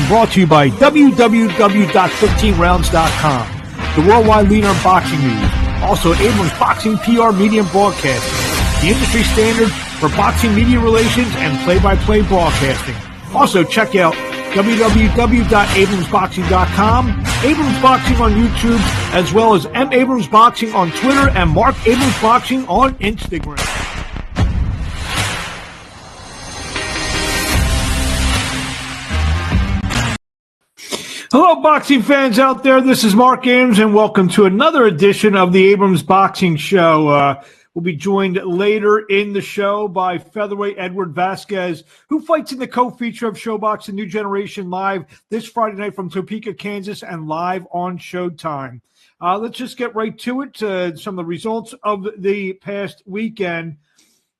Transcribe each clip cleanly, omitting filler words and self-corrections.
brought to you by www.15rounds.com, the worldwide leader in boxing news. Also, Abrams Boxing PR Media and Broadcasting, the industry standard for boxing media relations and play-by-play broadcasting. Also, check out www.abramsboxing.com, Abrams Boxing on YouTube, as well as M. Abrams Boxing on Twitter and Marc Abrams Boxing on Instagram. Hello, boxing fans out there. This is Marc Abrams, and welcome to another edition of the Abrams Boxing Show. We'll be joined later in the show by featherweight Edward Vazquez, who fights in the co-feature of ShoBox, a New Generation, live this Friday night from Topeka, Kansas, and live on SHOWTIME. Let's just get right to it. Some of the results of the past weekend.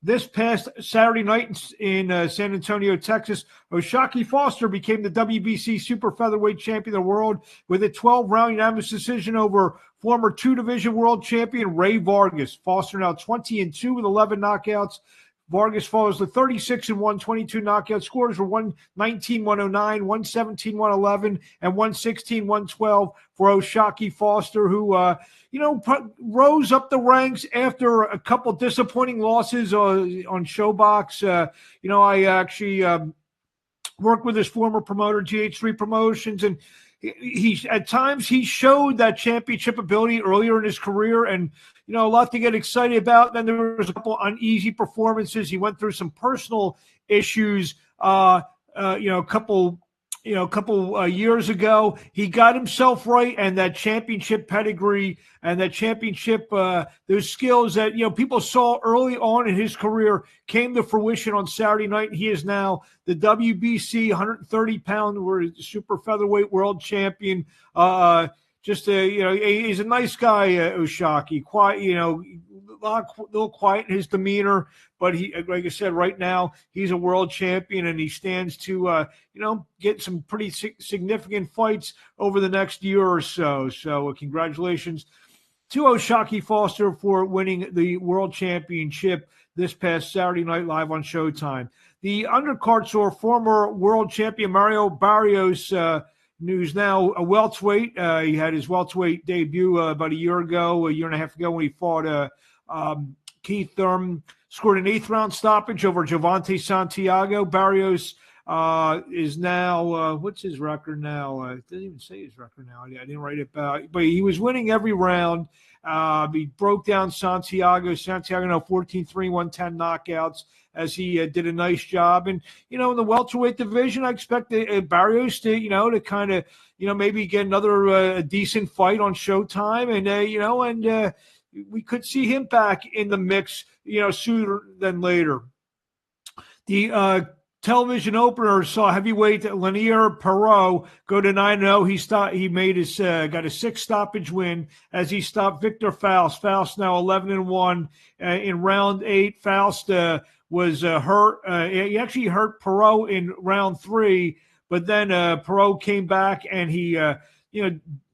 This past Saturday night in San Antonio, Texas, O'Shaquie Foster became the WBC Super Featherweight Champion of the world with a 12-round unanimous decision over former two-division world champion Ray Vargas. Foster now 20-2 with 11 knockouts. Vargas follows the 36-1, 22 knockout scores were 119-109, 117-111, and 116-112 for O'Shaquie Foster, who rose up the ranks after a couple disappointing losses on ShoBox. I actually worked with his former promoter, GH3 Promotions, and he at times he showed that championship ability earlier in his career, and a lot to get excited about. Then there was a couple uneasy performances. He went through some personal issues. A couple years ago, he got himself right, and that championship pedigree and that championship, those skills that people saw early on in his career came to fruition on Saturday night. He is now the WBC 130-pound super featherweight world champion. He's a nice guy, O'Shaquie. Quiet, a little quiet in his demeanor, but he, like I said, right now he's a world champion, and he stands to, get some pretty significant fights over the next year or so. So, congratulations to O'Shaquie Foster for winning the world championship this past Saturday night live on SHOWTIME. The undercard saw former world champion Mario Barrios. News now, a welterweight. He had his welterweight debut about a year and a half ago, when he fought Keith Thurman. Scored an 8th-round stoppage over Gervonta Santiago. Barrios is now, what's his record now? It doesn't even say his record now. I didn't write it down. But he was winning every round. He broke down Santiago. Santiago now 14-3, 110 knockouts, as he did a nice job. And, in the welterweight division, I expect Barrios to, to kind of, maybe get another decent fight on SHOWTIME. And, we could see him back in the mix, sooner than later. The television opener saw heavyweight Lanier Perot go to 9-0. He made his got a 6 stoppage win as he stopped Victor Faust. Faust now 11-1 in round 8. Faust was hurt. He actually hurt Perot in round 3, but then Perot came back and he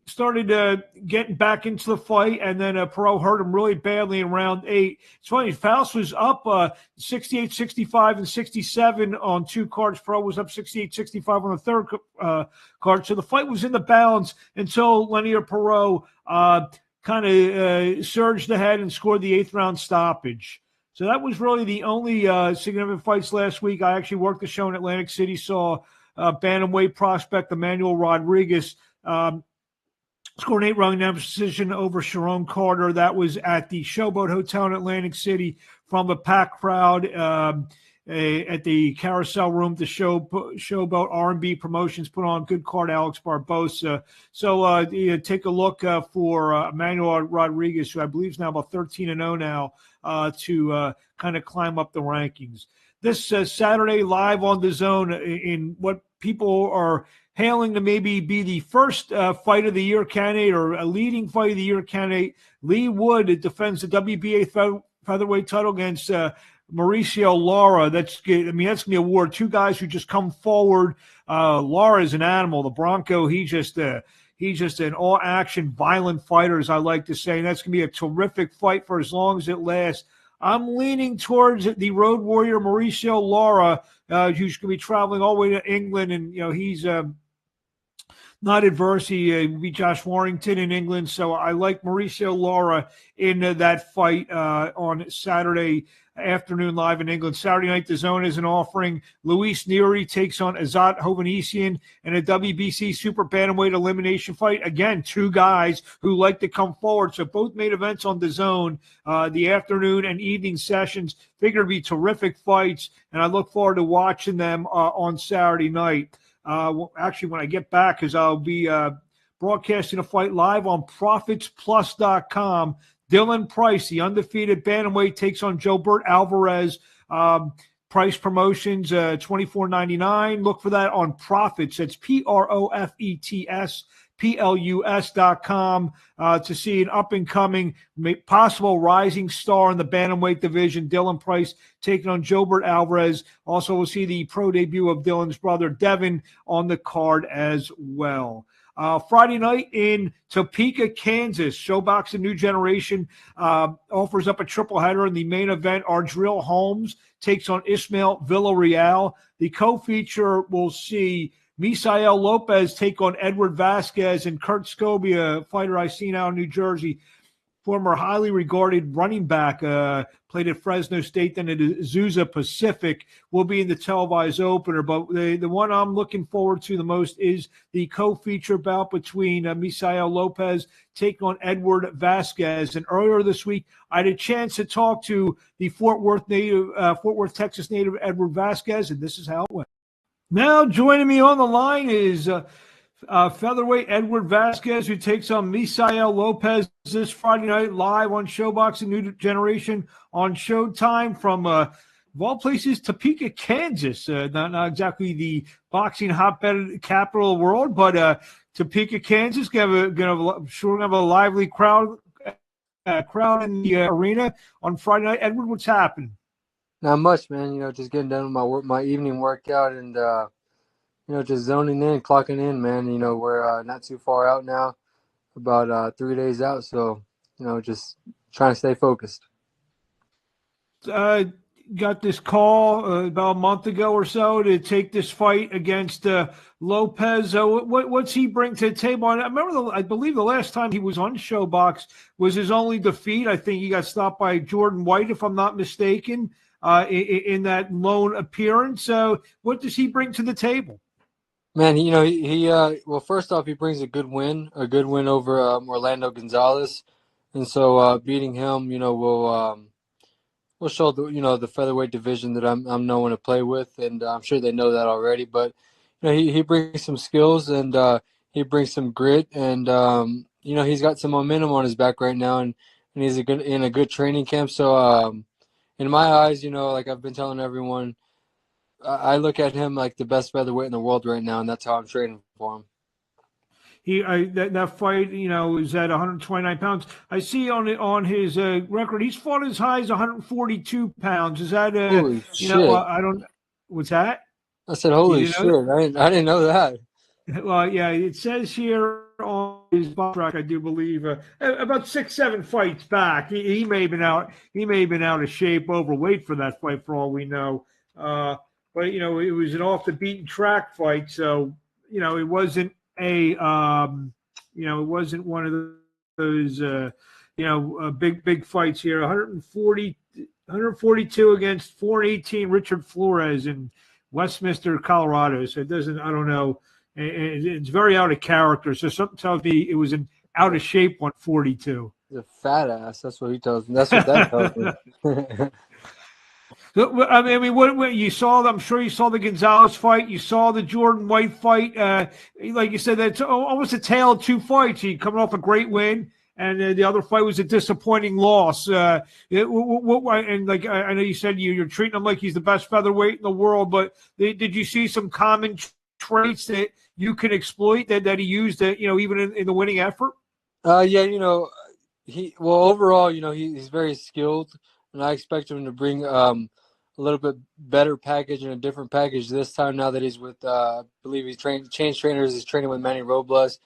started getting back into the fight, and then Perot hurt him really badly in round 8. It's funny, Faust was up 68, 65, and 67 on 2 cards. Perot was up 68, 65 on the 3rd card. So the fight was in the balance until Lanier Perot kind of surged ahead and scored the 8th-round stoppage. So that was really the only significant fights last week. I actually worked the show in Atlantic City, saw bantamweight prospect Emmanuel Rodriguez scored an 8-round unanimous decision over Sharon Carter. That was at the Showboat Hotel in Atlantic City from a packed crowd at the Carousel Room. The Showboat R&B Promotions put on good card, Alex Barbosa. So take a look for Emmanuel Rodriguez, who I believe is now about 13-0 now, to kind of climb up the rankings. This Saturday, live on the Zone, in what people are hailing to maybe be the first fight of the year candidate, or a leading fight of the year candidate. Lee Wood defends the WBA featherweight title against Mauricio Lara. That's going to be a war. 2 guys who just come forward. Lara is an animal. The Bronco, he's just an all-action, violent fighter, as I like to say. And that's going to be a terrific fight for as long as it lasts. I'm leaning towards the road warrior Mauricio Lara, who's going to be traveling all the way to England, and he's not adverse. He beat Josh Warrington in England. So I like Mauricio Lara in that fight on Saturday afternoon live in England. Saturday night, the Zone is an offering. Luis Nery takes on Azat Hovhannisyan in a WBC super bantamweight elimination fight. Again, two guys who like to come forward. So both main events on the Zone, the afternoon and evening sessions, figure to be terrific fights, and I look forward to watching them on Saturday night. Actually, when I get back, because I'll be broadcasting a fight live on ProfitsPlus.com. Dylan Price, the undefeated bantamweight, takes on Gilbert Alvarez. Price Promotions, $24.99. Look for that on Profits. That's PROFETS. PLUS.com to see an up-and-coming, possible rising star in the bantamweight division, Dylan Price, taking on Gilbert Alvarez. Also, we'll see the pro debut of Dylan's brother, Devin, on the card as well. Friday night in Topeka, Kansas, ShoBox, a new generation, offers up a triple header in the main event. Ardrell Holmes takes on Ismael Villarreal. The co-feature will see Misael Lopez take on Edward Vazquez, and Kurt Scobie, a fighter I see now in New Jersey, former highly regarded running back, played at Fresno State, then at Azusa Pacific, will be in the televised opener. But the one I'm looking forward to the most is the co-feature bout between Misael Lopez taking on Edward Vazquez. And earlier this week, I had a chance to talk to the Fort Worth, Texas native Edward Vazquez, and this is how it went. Now joining me on the line is featherweight Edward Vazquez, who takes on Misael Lopez this Friday night live on ShoBox, a new generation on Showtime from, of all places, Topeka, Kansas. Not exactly the boxing hotbed capital of the world, but Topeka, Kansas. Going to have a lively crowd in the arena on Friday night. Edward, what's happening? Not much, man. Just getting done with my evening workout and, just zoning in, clocking in, man. We're not too far out now, about 3 days out. So, just trying to stay focused. Got this call about a month ago or so to take this fight against Lopez. What's he bring to the table? I believe the last time he was on ShoBox was his only defeat. I think he got stopped by Jordan White, if I'm not mistaken. In that lone appearance. So what does he bring to the table? Man, well, first off, he brings a good win over Orlando Gonzalez. And so beating him, will show the featherweight division that I'm no one to play with, and I'm sure they know that already. But he brings some skills, and he brings some grit, and he's got some momentum on his back right now, and he's in a good training camp. So in my eyes, like I've been telling everyone, I look at him like the best featherweight in the world right now, and that's how I'm training for him. That fight, is at 129 pounds. I see on his record, he's fought as high as 142 pounds. Is that holy shit? I don't. What's that? I said, holy shit! I didn't know that. Well, yeah, it says here on his box track, I do believe, about 6-7 fights back. He may have been out. He may have been out of shape, overweight for that fight, for all we know. But it was an off the beaten track fight, so it wasn't it wasn't one of those big fights here. 142 against 418 Richard Flores in Westminster, Colorado. So it doesn't. I don't know. It's very out of character. So something tells me it was an out of shape 142. He's a fat ass. That's what he tells me. That's what that tells me. What you saw? I'm sure you saw the Gonzalez fight. You saw the Jordan White fight. Like you said, that's almost a tale of two fights. He coming off a great win, and the other fight was a disappointing loss. And like I know you said you're treating him like he's the best featherweight in the world, but did you see some common traits that you can exploit that he used even in the winning effort? Overall, he's very skilled, and I expect him to bring a little bit better package and a different package this time. Now that he's with, I believe he's changed trainers. He's training with Manny Robles,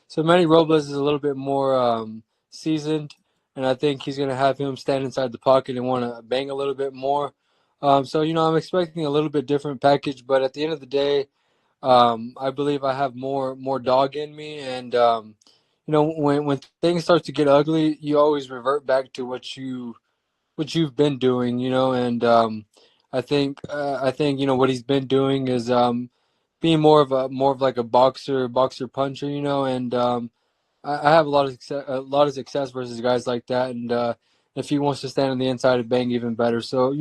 so Manny Robles is a little bit more seasoned, and I think he's going to have him stand inside the pocket and want to bang a little bit more. So I'm expecting a little bit different package, but at the end of the day, I believe I have more dog in me, and when things start to get ugly, you always revert back to what you've been doing, and I think what he's been doing is being more of like a boxer puncher, and I have a lot of success versus guys like that, and if he wants to stand on the inside and bang, even better. So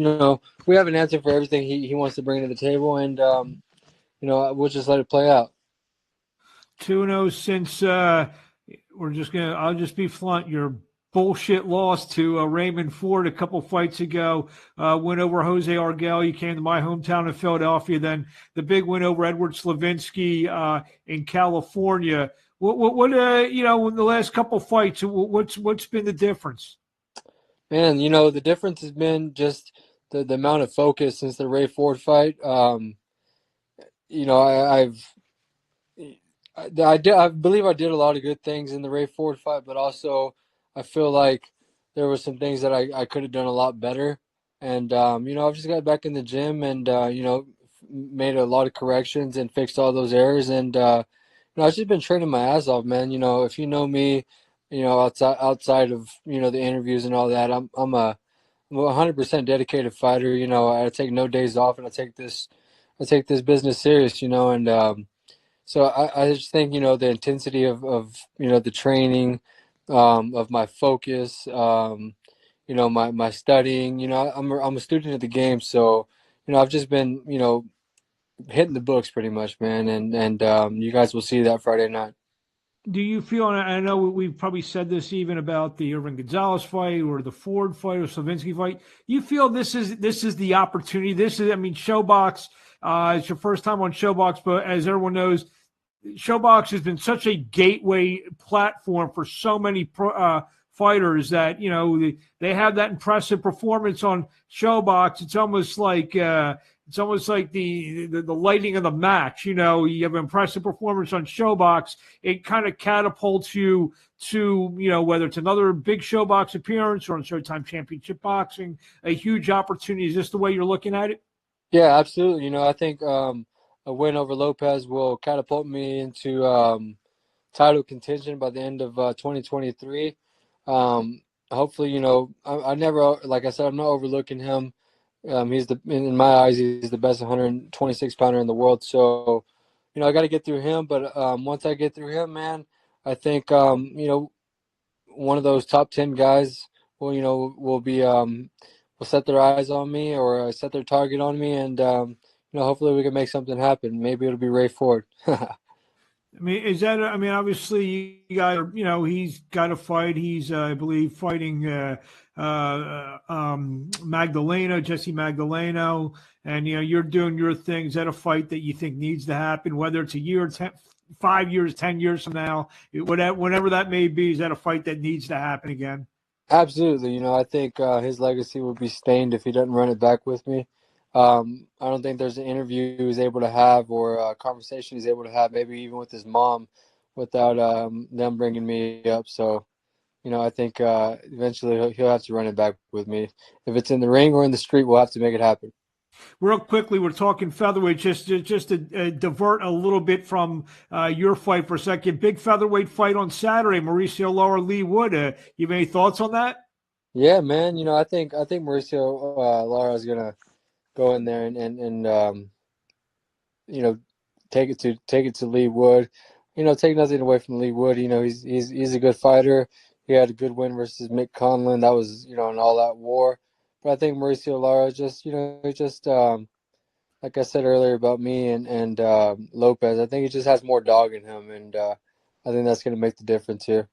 we have an answer for everything he wants to bring to the table, and we'll just let it play out. 2-0 since I'll just be blunt. Your bullshit loss to Raymond Ford a couple fights ago, win over Jose Arguello. You came to my hometown of Philadelphia. Then the big win over Edward Slavinsky in California. What in the last couple fights, what's been the difference? Man, the difference has been just the amount of focus since the Ray Ford fight. I believe I did a lot of good things in the Ray Ford fight, but also I feel like there were some things that I could have done a lot better. And I've just got back in the gym and made a lot of corrections and fixed all those errors. And I've just been training my ass off, man. If you know me, outside of the interviews and all that, I'm a 100% dedicated fighter. I take no days off, and I take this business serious. And so I just think the intensity of the training, of my focus, my studying. I'm a student of the game, so I've just been hitting the books pretty much, man, and you guys will see that Friday night. Do you feel, and I know we've probably said this even about the Irvin Gonzalez fight or the Ford fight or Slavinsky fight, you feel this is the opportunity? ShoBox, it's your first time on ShoBox, but as everyone knows, ShoBox has been such a gateway platform for so many fighters that, they have that impressive performance on ShoBox. It's almost like the lighting of the match. You have an impressive performance on ShoBox. It kind of catapults you to, whether it's another big ShoBox appearance or on Showtime Championship Boxing, a huge opportunity. Is this the way you're looking at it? Yeah, absolutely. I think a win over Lopez will catapult me into title contention by the end of 2023. Hopefully, I never, like I said, I'm not overlooking him. In my eyes, he's the best 126 pounder in the world. So, I got to get through him. But once I get through him, man, I think, one of those top 10 guys will set their eyes on me or set their target on me. And, hopefully we can make something happen. Maybe it'll be Ray Ford. Obviously you guys are, he's got a fight. He's, I believe, fighting Jesse Magdaleno, and you're doing your thing. Is that a fight that you think needs to happen, whether it's a year, 5 years, 10 years from now, whenever that may be? Is that a fight that needs to happen again? Absolutely. I think his legacy would be stained if he doesn't run it back with me. I don't think there's an interview he's able to have or a conversation he's able to have, maybe even with his mom, without them bringing me up. So, I think eventually he'll have to run it back with me. If it's in the ring or in the street, we'll have to make it happen. Real quickly, we're talking featherweight, just to divert a little bit from your fight for a second. Big featherweight fight on Saturday, Mauricio Lara, Lee Wood. You have any thoughts on that? Yeah, man. I think Mauricio Lara is gonna go in there and take it to Lee Wood. Take nothing away from Lee Wood. He's a good fighter. He had a good win versus Mick Conlon. That was an all-out war. But I think Mauricio Lara just like I said earlier about me and Lopez, I think he just has more dog in him, and I think that's going to make the difference here.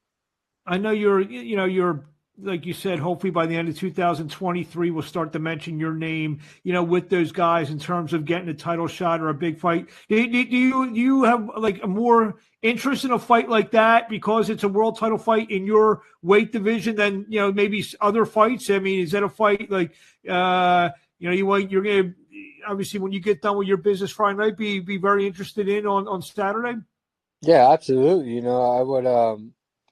I know you're like you said, hopefully by the end of 2023, we'll start to mention your name, with those guys in terms of getting a title shot or a big fight. Do you have like a more interest in a fight like that because it's a world title fight in your weight division than, maybe other fights? I mean, is that a fight like, you're going to, obviously when you get done with your business Friday night, be very interested in on Saturday? Yeah, absolutely.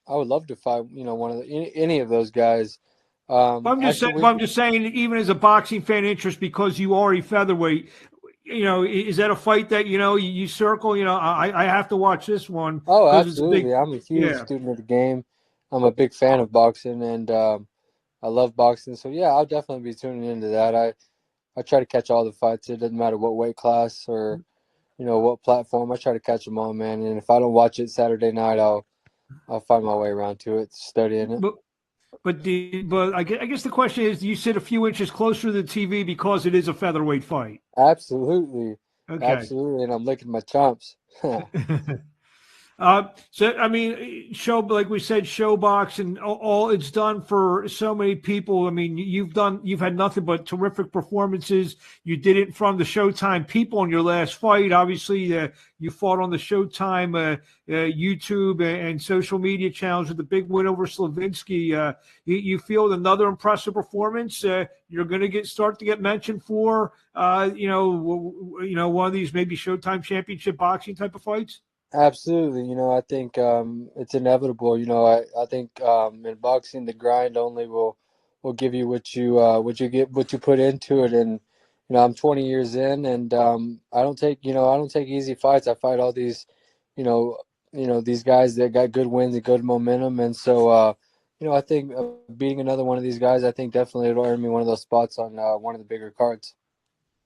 I would love to fight, one of any of those guys. I'm just saying, even as a boxing fan interest, because you are a featherweight, is that a fight that you circle? I have to watch this one Oh, because it's a big. absolutely. I'm a huge Yeah. student of the game. I'm a big fan of boxing, and I love boxing. So yeah, I'll definitely be tuning into that. I try to catch all the fights. It doesn't matter what weight class or what platform. I try to catch them all, man. And if I don't watch it Saturday night, I'll find my way around to it, studying it. But I guess the question is, do you sit a few inches closer to the TV because it is a featherweight fight? Absolutely, Okay. absolutely, and I'm licking my chops. So I mean, like we said, ShoBox and all it's done for so many people. I mean, you've had nothing but terrific performances. You did it from the Showtime people in your last fight. Obviously, you fought on the Showtime YouTube and social media channels with the big win over Slavinsky. You feel another impressive performance. You're going to start to get mentioned for one of these maybe Showtime championship boxing type of fights. Absolutely, I think it's inevitable. I think in boxing, the grind only will give you what you put into it. And I'm 20 years in, and I don't take easy fights. I fight all these, these guys that got good wins and good momentum. And so, I think beating another one of these guys, I think definitely it'll earn me one of those spots on one of the bigger cards.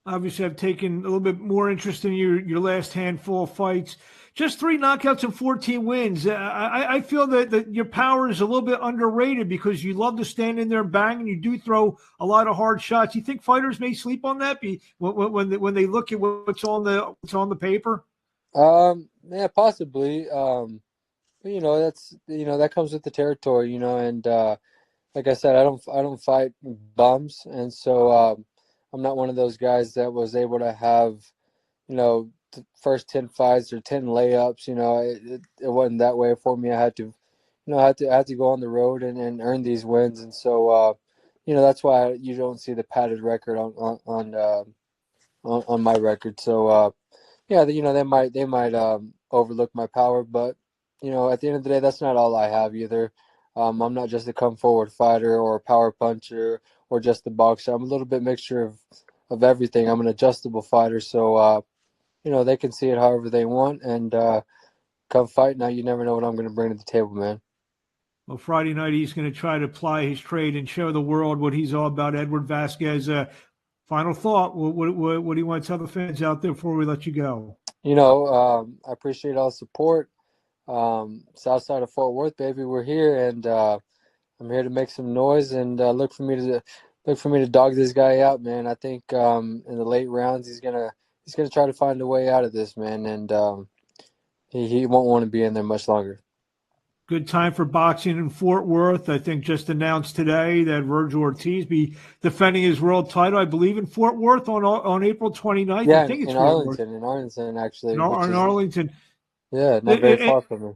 Obviously, I've taken a little bit more interest in your last handful of fights. Just 3 knockouts and 14 wins. I feel that your power is a little bit underrated because you love to stand in there and bang, and you do throw a lot of hard shots. You think fighters may sleep on that when they look at what's on the paper? Yeah, possibly. But, that comes with the territory, and like I said, I don't fight bums, and so I'm not one of those guys that was able to have, the first 10 fights or 10 layups. It wasn't that way for me. I had to, I had to go on the road and earn these wins, and so that's why you don't see the padded record on my record. So yeah, they might overlook my power, but at the end of the day, that's not all I have either. I'm not just a come forward fighter or a power puncher or just a boxer. I'm a little bit mixture of everything. I'm an adjustable fighter, so they can see it however they want, and come fight now. You never know what I'm going to bring to the table, man. Well, Friday night he's going to try to ply his trade and show the world what he's all about. Edward Vazquez. Final thought. What do you want to tell the fans out there before we let you go? I appreciate all the support. South side of Fort Worth, baby, we're here, and I'm here to make some noise and look for me to dog this guy out, man. I think in the late rounds he's gonna try to find a way out of this, man, and he won't want to be in there much longer. Good time for boxing in Fort Worth. I think just announced today that Virgil Ortiz be defending his world title, I believe, in Fort Worth on April 29th. I Yeah, think it's in Fort Worth. Arlington actually, which In is Arlington. yeah, not very far from me.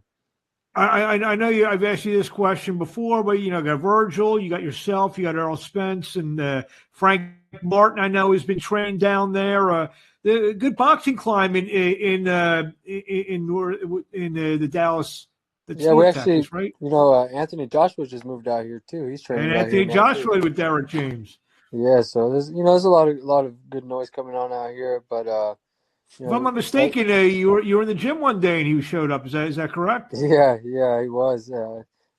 I know you. I've asked you this question before, but you got Virgil, you got yourself, you got Errol Spence, and Frank Martin. I know has been trained down there. The good boxing climb in the Dallas. That's Yeah, we North actually, Texas, right? Anthony Joshua just moved out here too. He's And training out here Anthony now too. Joshua with Derek James. Yeah, so there's a lot of good noise coming on out here, but you If I'm know, not mistaken, you were in the gym one day and he showed up. Is that correct? yeah, he was.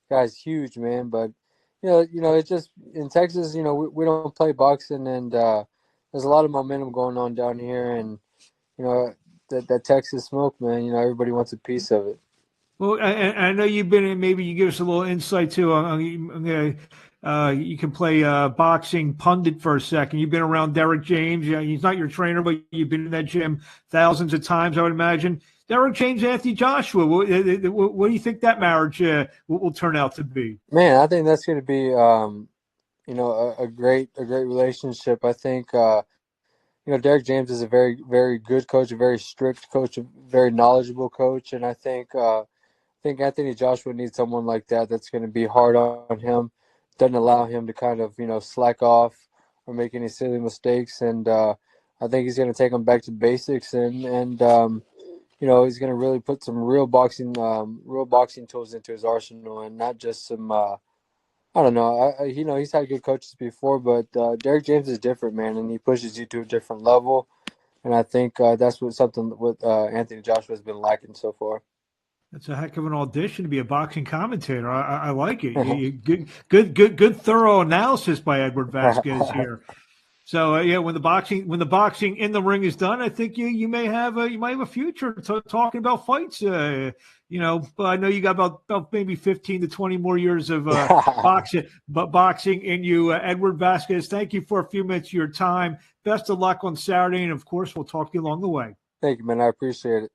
Guy's huge, man. But it's just in Texas. We don't play boxing, and there's a lot of momentum going on down here, and you know that Texas smoke, man. Everybody wants a piece of it. Well, I know you've been in. Maybe you give us a little insight too. You can play boxing pundit for a second. You've been around Derek James. Yeah, he's not your trainer, but you've been in that gym thousands of times, I would imagine. Derek James, Anthony Joshua. What do you think that marriage will turn out to be? Man, I think that's going to be a great relationship. I think Derek James is a very very good coach, a very strict coach, a very knowledgeable coach, and I think Anthony Joshua needs someone like that that's going to be hard on him, doesn't allow him to kind of slack off or make any silly mistakes, and I think he's going to take him back to basics, and he's going to really put some real boxing tools into his arsenal, and not just some. I don't know. He's had good coaches before, but Derek James is different, man, and he pushes you to a different level. And I think that's something what Anthony Joshua has been lacking so far. That's a heck of an audition to be a boxing commentator. I like it. Good, thorough analysis by Edward Vazquez here. So yeah, when the boxing in the ring is done, I think you might have a future talking about fights. But I know you got about maybe 15 to 20 more years of boxing in you. Edward Vazquez, thank you for a few minutes of your time. Best of luck on Saturday, and of course, we'll talk to you along the way. Thank you, man. I appreciate it.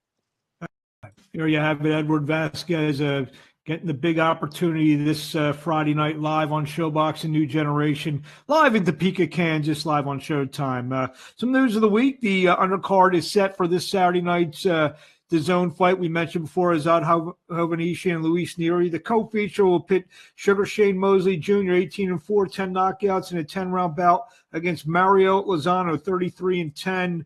Here you have it, Edward Vazquez, getting the big opportunity this Friday night live on ShoBox and New Generation, live in Topeka, Kansas, live on Showtime. Some news of the week. The undercard is set for this Saturday night's DAZN fight. We mentioned before, Azad Hovhannisyan and Luis Nery. The co-feature will pit Sugar Shane Mosley Jr., 18-4, 10 knockouts in a 10-round bout against Mario Lozano, 33-10.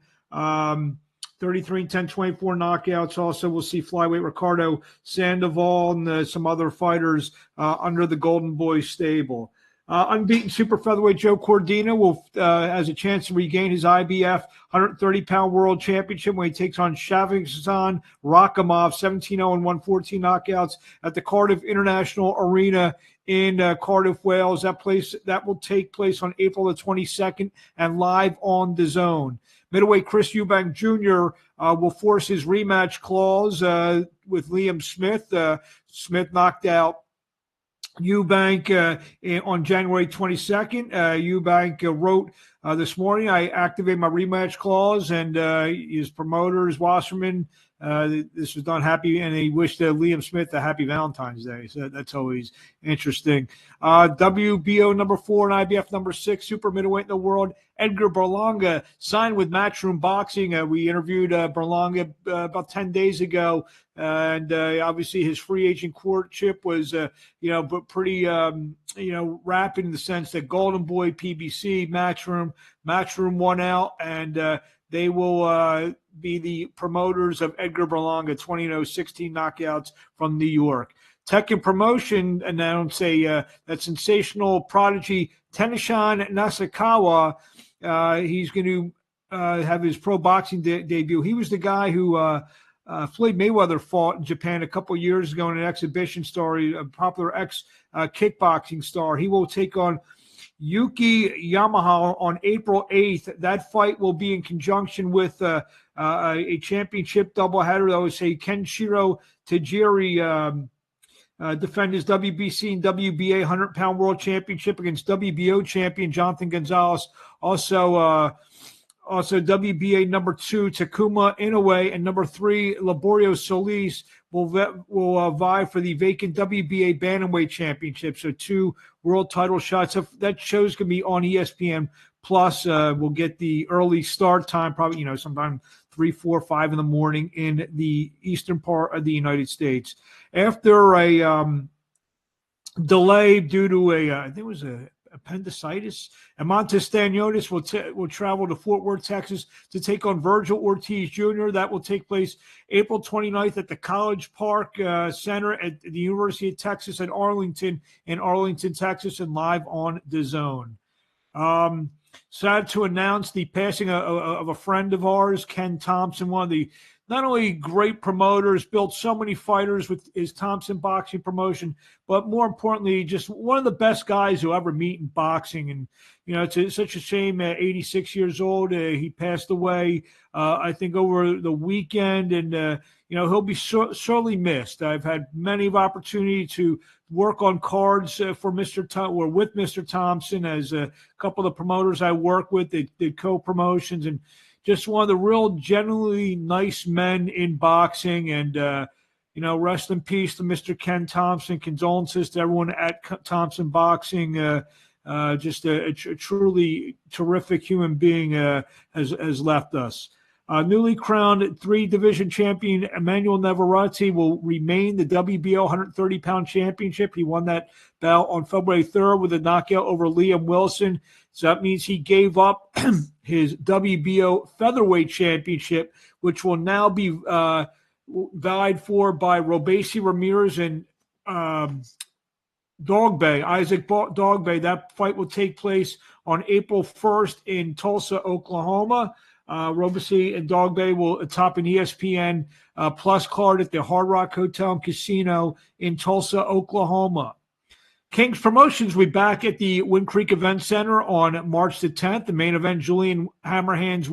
33-10, 24 knockouts. Also, we'll see flyweight Ricardo Sandoval and some other fighters under the Golden Boy stable. Unbeaten super featherweight Joe Cordina has a chance to regain his IBF 130-pound world championship when he takes on Shavkatsan Rakhimov, 17-0 and 114 knockouts at the Cardiff International Arena in Cardiff, Wales. That will take place on April the 22nd and live on DAZN. Middleweight Chris Eubank Jr. Will force his rematch clause with Liam Smith. Smith knocked out Eubank on January 22nd. Eubank wrote this morning, I activated my rematch clause, and his promoters, Wasserman, this was done happy, and he wished Liam Smith a happy Valentine's Day. So that's always interesting. WBO number 4 and IBF number 6, super middleweight in the world, Edgar Berlanga signed with Matchroom Boxing. We interviewed Berlanga about 10 days ago, and obviously his free agent courtship was, but pretty, rapid in the sense that Golden Boy, PBC, Matchroom won out, and they will be the promoters of Edgar Berlanga, 20-0, 16 knockouts from New York. Tekken Promotion announced that sensational prodigy Tenishan Nasukawa. He's going to have his pro boxing debut. He was the guy who Floyd Mayweather fought in Japan a couple years ago in an exhibition star, a popular kickboxing star. He will take on Yuki Yamaha on April 8th. That fight will be in conjunction with a championship doubleheader. I would say Kenshiro Tajiri defend his WBC and WBA 100-pound world championship against WBO champion Jonathan Gonzalez. Also WBA number 2 Takuma Inoue and number 3 Laborio Solis will vie for the vacant WBA bantamweight championship. So 2 world title shots. So that show's going to be on ESPN Plus. We'll get the early start time, probably sometime 3, 4, 5 in the morning in the eastern part of the United States. After a delay due to I think it was a appendicitis, Amantis Staniotis will travel to Fort Worth, Texas to take on Virgil Ortiz Jr. That will take place April 29th at the College Park Center at the University of Texas at Arlington in Arlington, Texas, and live on DAZN. Sad to announce the passing of a friend of ours, Ken Thompson, one of the not only great promoters, built so many fighters with his Thompson boxing promotion, but more importantly, just one of the best guys you'll ever meet in boxing. And, it's such a shame, 86 years old. He passed away, I think, over the weekend. And, he'll be sorely missed. I've had many of opportunity to work on cards with Mr. Thompson, as a couple of the promoters I work with. They did co-promotions, and just one of the real genuinely nice men in boxing. And, rest in peace to Mr. Ken Thompson. Condolences to everyone at Thompson Boxing. Just a truly terrific human being has left us. Newly crowned 3-division champion Emmanuel Navarrete will remain the WBO 130-pound championship. He won that bout on February 3rd with a knockout over Liam Wilson. So that means he gave up his WBO featherweight championship, which will now be vied for by Robesi Ramirez and Isaac Dogbay. That fight will take place on April 1st in Tulsa, Oklahoma. Robeson and Dogby will top an ESPN Plus card at the Hard Rock Hotel and Casino in Tulsa, Oklahoma. King's Promotions will be back at the Wind Creek Event Center on March the 10th. The main event, Julian Hammerhands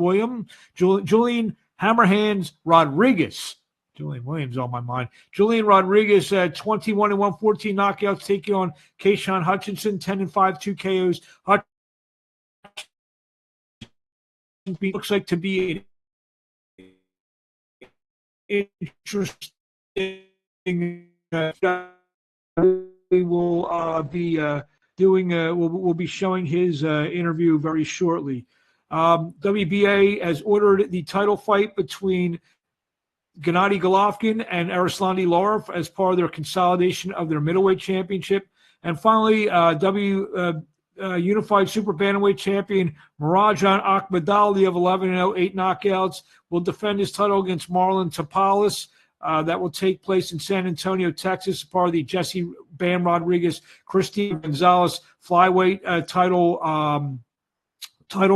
Rodriguez. Julian Williams on my mind. Julian Rodriguez, 21-1, 14 knockouts, taking on Kayshawn Hutchinson, 10-5, 2 KOs. Hutchinson looks like to be an interesting. We will be doing. We'll be showing his interview very shortly. WBA has ordered the title fight between Gennady Golovkin and Arislandi Larov as part of their consolidation of their middleweight championship. And finally, Unified Super Bantamweight champion Mirajan Akhmadali of 11-0, 8 knockouts, will defend his title against Marlon Tapales. That will take place in San Antonio, Texas, part of the Jesse Bam Rodriguez, Christine Gonzalez flyweight title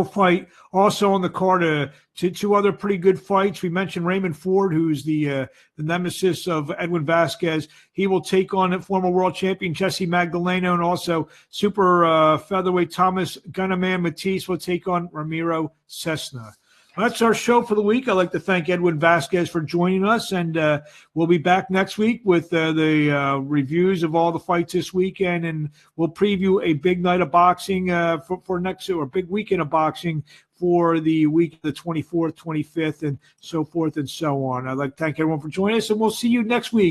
fight. Also on the card, two other pretty good fights. We mentioned Raymond Ford, who's the nemesis of Edwin Vazquez. He will take on former world champion Jesse Magdaleno, and also super featherweight Thomas Gunnerman Matisse will take on Ramiro Cessna. That's our show for the week. I'd like to thank Edwin Vazquez for joining us, and we'll be back next week with the reviews of all the fights this weekend, and we'll preview a big night of boxing for next, or a big weekend of boxing for the week of the 24th, 25th, and so forth and so on. I'd like to thank everyone for joining us, and we'll see you next week.